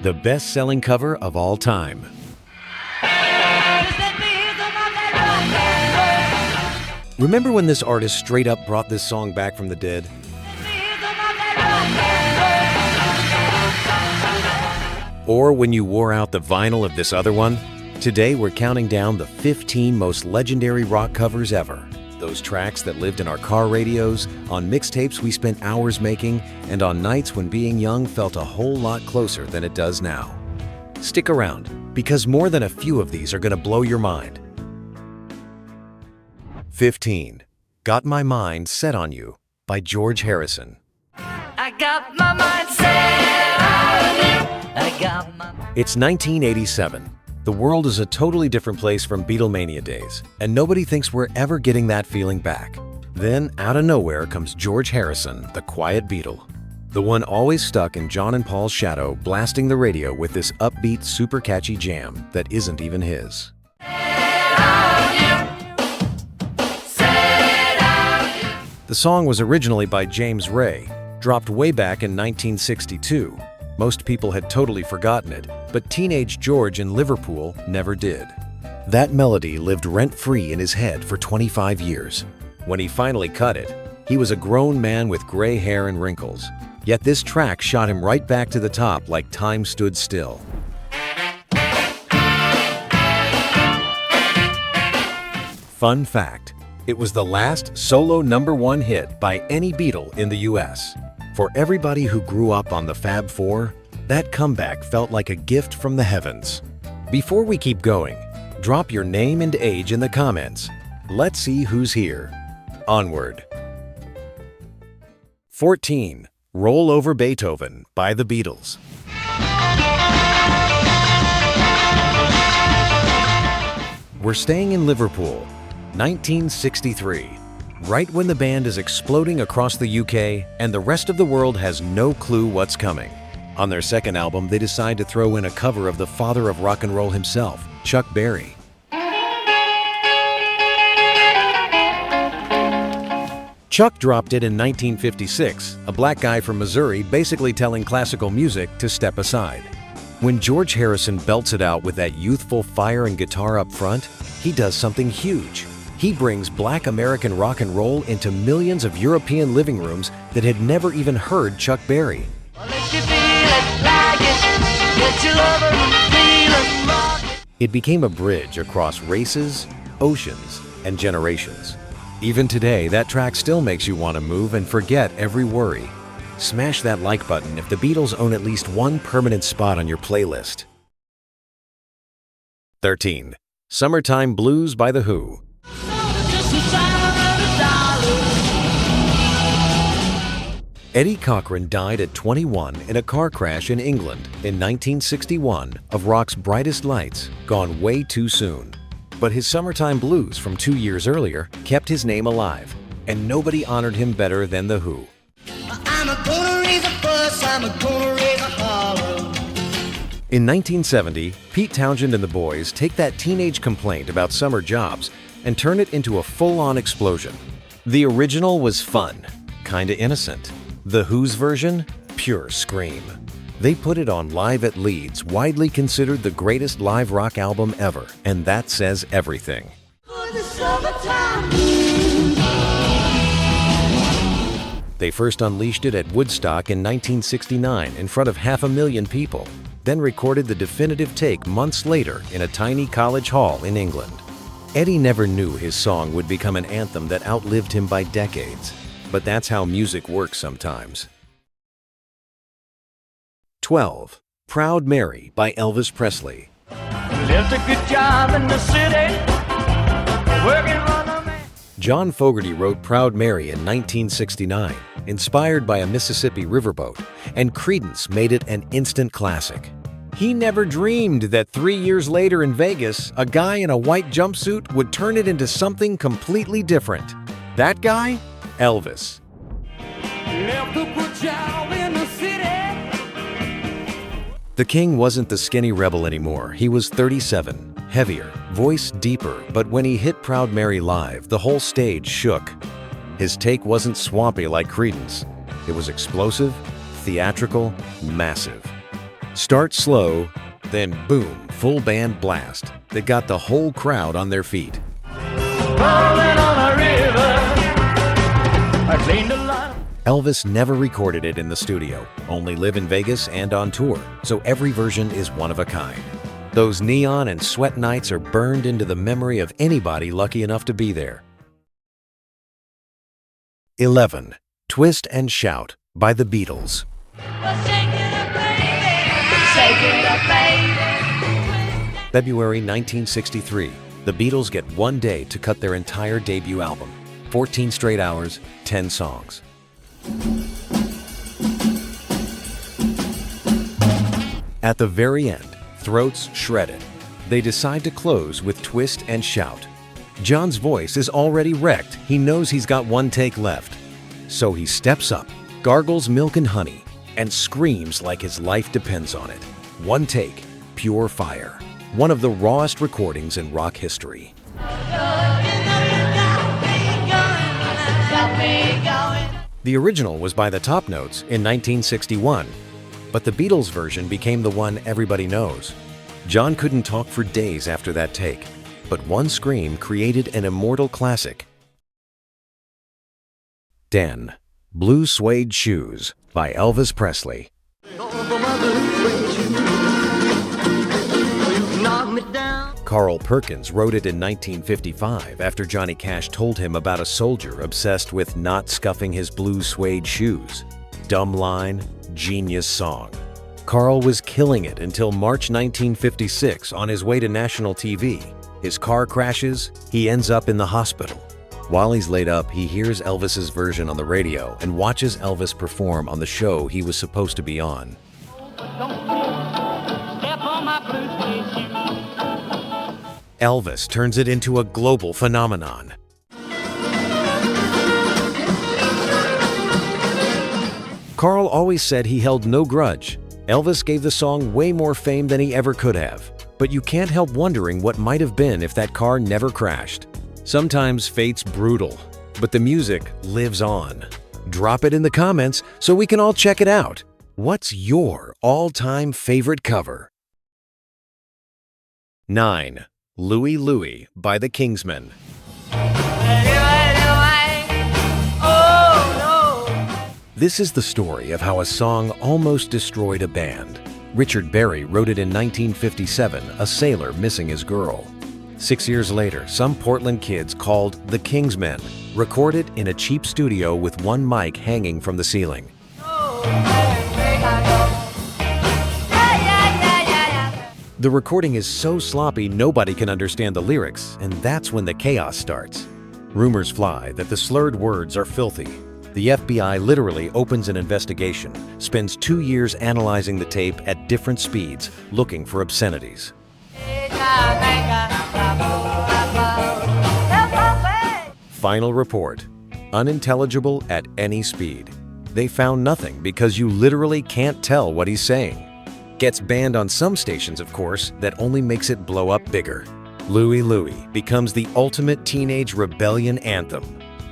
the best-selling cover of all time. Remember when this artist straight up brought this song back from the dead? Or when you wore out the vinyl of this other one? Today we're counting down the 15 most legendary rock covers ever. Those tracks that lived in our car radios, on mixtapes we spent hours making, and on nights when being young felt a whole lot closer than it does now. Stick around, because more than a few of these are going to blow your mind. 15. Got My Mind Set on You by George Harrison. I got my mind set on you. I got my... It's 1987. The world is a totally different place from Beatlemania days, and nobody thinks we're ever getting that feeling back. Then, out of nowhere comes George Harrison, the quiet Beatle. The one always stuck in John and Paul's shadow, blasting the radio with this upbeat, super catchy jam that isn't even his. The song was originally by James Ray, dropped way back in 1962. Most people had totally forgotten it, but teenage George in Liverpool never did. That melody lived rent-free in his head for 25 years. When he finally cut it, he was a grown man with gray hair and wrinkles. Yet this track shot him right back to the top like time stood still. Fun fact. It was the last solo #1 hit by any Beatle in the US. For everybody who grew up on the Fab Four, that comeback felt like a gift from the heavens. Before we keep going, drop your name and age in the comments. Let's see who's here. Onward. 14. Roll Over Beethoven by the Beatles. We're staying in Liverpool, 1963, right when the band is exploding across the UK and the rest of the world has no clue what's coming. On their second album, they decide to throw in a cover of the father of rock and roll himself, Chuck Berry. Chuck dropped it in 1956, a black guy from Missouri basically telling classical music to step aside. When George Harrison belts it out with that youthful fire and guitar up front, he does something huge. He brings black American rock and roll into millions of European living rooms that had never even heard Chuck Berry. It became a bridge across races, oceans, and generations. Even today, that track still makes you want to move and forget every worry. Smash that like button if the Beatles own at least one permanent spot on your playlist. 13. Summertime Blues by The Who. Eddie Cochran died at 21 in a car crash in England in 1961 of rock's brightest lights, gone way too soon. But his Summertime Blues from 2 years earlier kept his name alive, and nobody honored him better than The Who. In 1970, Pete Townshend and the Boys take that teenage complaint about summer jobs and turn it into a full-on explosion. The original was fun, kinda innocent. The Who's version? Pure scream. They put it on Live at Leeds, widely considered the greatest live rock album ever, and that says everything. They first unleashed it at Woodstock in 1969 in front of 500,000 people, then recorded the definitive take months later in a tiny college hall in England. Eddie never knew his song would become an anthem that outlived him by decades, but that's how music works sometimes. 12. Proud Mary by Elvis Presley. Left a good job in the city, working on the man. John Fogerty wrote Proud Mary in 1969, inspired by a Mississippi riverboat, and Creedence made it an instant classic. He never dreamed that 3 years later in Vegas, a guy in a white jumpsuit would turn it into something completely different. That guy? Elvis. Left a good job in the city. The King wasn't the skinny rebel anymore. He was 37, heavier, voice deeper, but when he hit Proud Mary live, the whole stage shook. His take wasn't swampy like Creedence. It was explosive, theatrical, massive. Start slow, then boom, full band blast that got the whole crowd on their feet. Rolling on a river, I cleaned a line. Elvis never recorded it in the studio, only live in Vegas and on tour, so every version is one of a kind. Those neon and sweat nights are burned into the memory of anybody lucky enough to be there. 11. Twist and Shout by the Beatles. February 1963, the Beatles get one day to cut their entire debut album. 14 straight hours, 10 songs. At the very end, throats shredded, they decide to close with Twist and Shout. John's voice is already wrecked. He knows he's got one take left. So he steps up, gargles milk and honey, and screams like his life depends on it. One take, pure fire. One of the rawest recordings in rock history. The original was by the Top Notes in 1961, but the Beatles version became the one everybody knows. John couldn't talk for days after that take, but one scream created an immortal classic. 10. Blue Suede Shoes by Elvis Presley. Carl Perkins wrote it in 1955 after Johnny Cash told him about a soldier obsessed with not scuffing his blue suede shoes. Dumb line, genius song. Carl was killing it until March 1956 on his way to national TV. His car crashes, he ends up in the hospital. While he's laid up, he hears Elvis's version on the radio and watches Elvis perform on the show he was supposed to be on. Elvis turns it into a global phenomenon. Carl always said he held no grudge. Elvis gave the song way more fame than he ever could have. But you can't help wondering what might have been if that car never crashed. Sometimes fate's brutal, but the music lives on. Drop it in the comments so we can all check it out. What's your all-time favorite cover? 9. Louie Louie by the Kingsmen. This is the story of how a song almost destroyed a band. Richard Berry wrote it in 1957, a sailor missing his girl. 6 years later, some Portland kids called the Kingsmen recorded in a cheap studio with one mic hanging from the ceiling. The recording is so sloppy nobody can understand the lyrics, and that's when the chaos starts. Rumors fly that the slurred words are filthy. The FBI literally opens an investigation, spends 2 years analyzing the tape at different speeds, looking for obscenities. Final report: unintelligible at any speed. They found nothing because you literally can't tell what he's saying. Gets banned on some stations, of course, that only makes it blow up bigger. Louie Louie becomes the ultimate teenage rebellion anthem,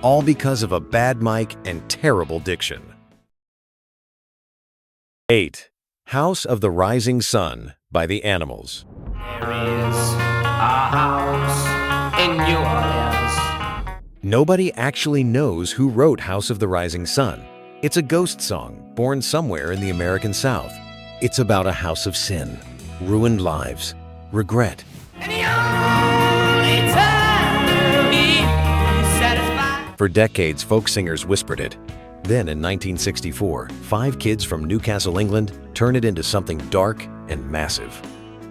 all because of a bad mic and terrible diction. 8. House of the Rising Sun by the Animals. There is a house in New Orleans. Nobody actually knows who wrote House of the Rising Sun. It's a ghost song born somewhere in the American South. It's about a house of sin, ruined lives, regret. And the only time to be satisfied. For decades, folk singers whispered it. Then in 1964, 5 kids from Newcastle, England, turned it into something dark and massive.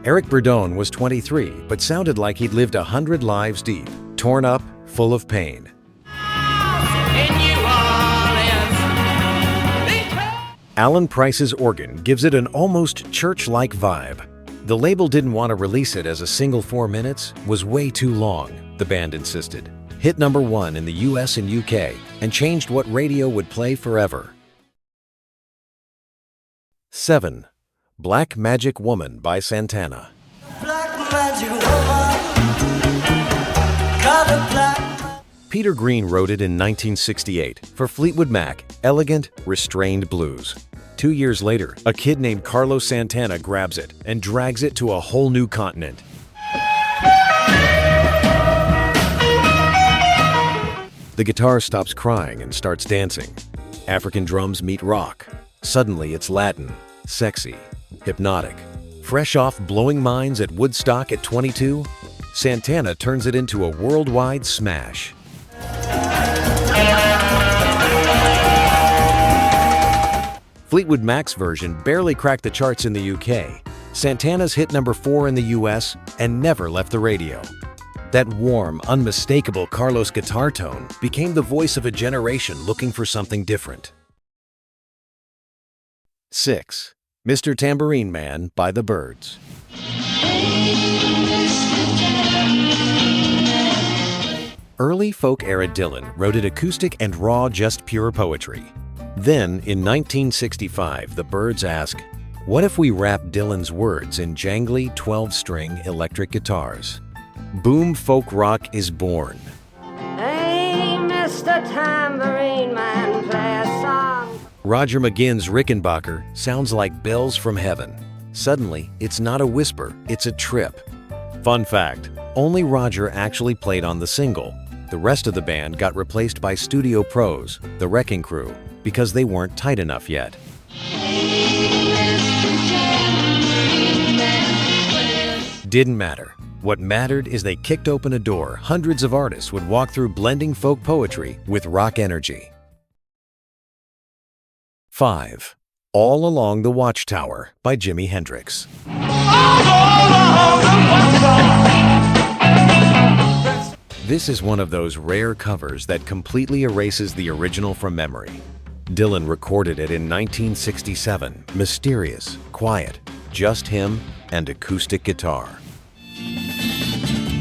Eric Burdon was 23, but sounded like he'd lived 100 lives deep, torn up, full of pain. In New Orleans. Alan Price's organ gives it an almost church-like vibe. The label didn't want to release it as a single 4 minutes, was way too long, the band insisted. Hit #1 in the US and UK, and changed what radio would play forever. 7. Black Magic Woman by Santana. Peter Green wrote it in 1968 for Fleetwood Mac, elegant, restrained blues. 2 years later, a kid named Carlos Santana grabs it and drags it to a whole new continent. The guitar stops crying and starts dancing. African drums meet rock. Suddenly it's Latin, sexy, hypnotic. Fresh off blowing minds at Woodstock at 22, Santana turns it into a worldwide smash. Fleetwood Mac's version barely cracked the charts in the UK. Santana's hit number 4 in the US and never left the radio. That warm, unmistakable Carlos guitar tone became the voice of a generation looking for something different. 6. Mr. Tambourine Man by the Byrds. Early folk-era Dylan wrote it acoustic and raw, just pure poetry. Then, in 1965, the Byrds ask, what if we wrap Dylan's words in jangly 12-string electric guitars? Boom folk rock is born. Hey, Mr. Tambourine Man, play a song. Roger McGuinn's Rickenbacker sounds like bells from heaven. Suddenly, it's not a whisper, it's a trip. Fun fact, only Roger actually played on the single. The rest of the band got replaced by studio pros, the Wrecking Crew, because they weren't tight enough yet. Didn't matter. What mattered is they kicked open a door hundreds of artists would walk through, blending folk poetry with rock energy. 5. All Along the Watchtower by Jimi Hendrix. This is one of those rare covers that completely erases the original from memory. Dylan recorded it in 1967, mysterious, quiet, just him and acoustic guitar.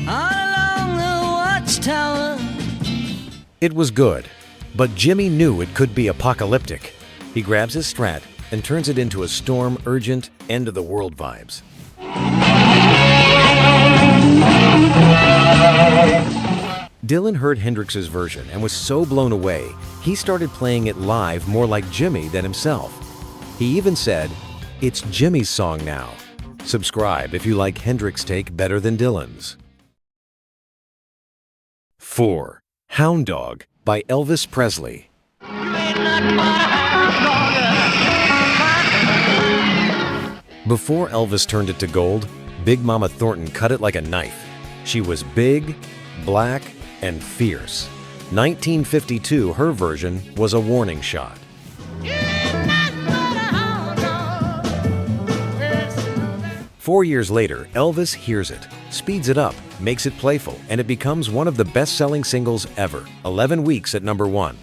All along the watchtower. It was good, but Jimmy knew it could be apocalyptic. He grabs his Strat and turns it into a storm, urgent, end-of-the-world vibes. Dylan heard Hendrix's version and was so blown away, he started playing it live more like Jimmy than himself. He even said, "It's Jimmy's song now." Subscribe if you like Hendrix's take better than Dylan's. 4. Hound Dog by Elvis Presley. Before Elvis turned it to gold, Big Mama Thornton cut it like a knife. She was big, black, and fierce. 1952, her version was a warning shot. 4 years later, Elvis hears it, speeds it up, makes it playful, and it becomes one of the best-selling singles ever, 11 weeks at number 1.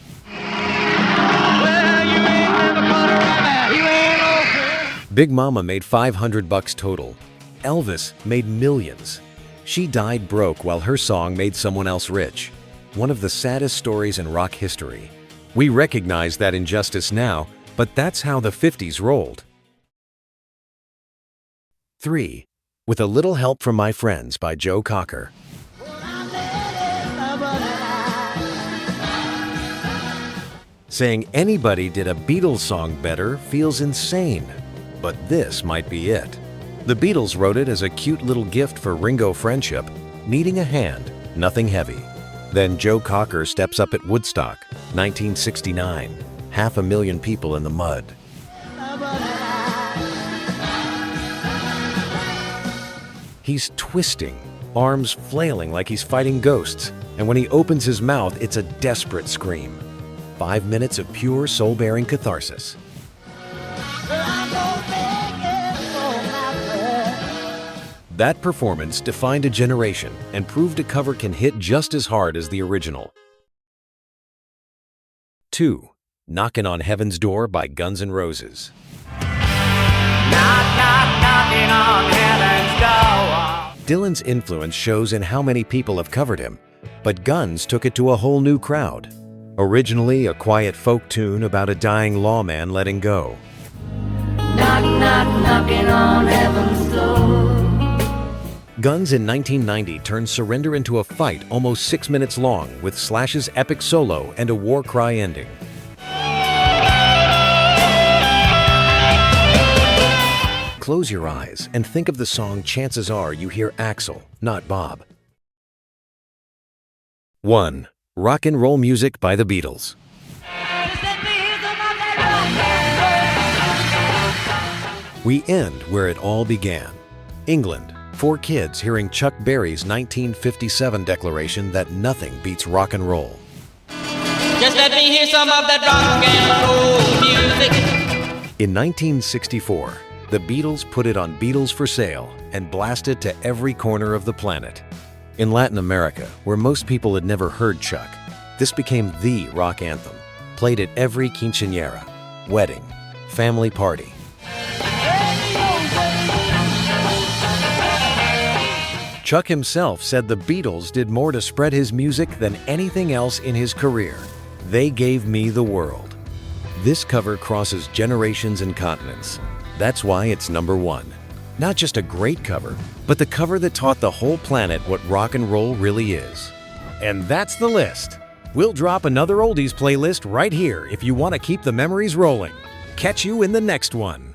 Big Mama made $500 total. Elvis made millions. She died broke while her song made someone else rich. One of the saddest stories in rock history. We recognize that injustice now, but that's how the 50s rolled. 3. With a Little Help from My Friends by Joe Cocker. Saying anybody did a Beatles song better feels insane, but this might be it. The Beatles wrote it as a cute little gift for Ringo friendship, needing a hand, nothing heavy. Then Joe Cocker steps up at Woodstock, 1969, 500,000 people in the mud. He's twisting, arms flailing like he's fighting ghosts, and when he opens his mouth, it's a desperate scream. 5 minutes of pure soul-bearing catharsis. That performance defined a generation and proved a cover can hit just as hard as the original. 2. Knockin' on Heaven's Door by Guns N' Roses. Knock, knock, knocking on heaven's door. Dylan's influence shows in how many people have covered him, but Guns took it to a whole new crowd. Originally a quiet folk tune about a dying lawman letting go. Knock, knock, knocking on heaven's door. Guns in 1990 turned Surrender into a fight almost 6 minutes long, with Slash's epic solo and a war cry ending. close your eyes and think of the song, chances are you hear Axl, not Bob. 1. Rock and roll music by the Beatles. We end where it all began. England. 4 kids hearing Chuck Berry's 1957 declaration that nothing beats rock and roll. Just let me hear some of that rock and roll music. In 1964, the Beatles put it on Beatles for Sale and blasted to every corner of the planet. In Latin America, where most people had never heard Chuck, this became the rock anthem, played at every quinceañera, wedding, family party. Chuck himself said the Beatles did more to spread his music than anything else in his career. They gave me the world. This cover crosses generations and continents. That's why it's number 1. Not just a great cover, but the cover that taught the whole planet what rock and roll really is. And that's the list. We'll drop another oldies playlist right here if you want to keep the memories rolling. Catch you in the next one.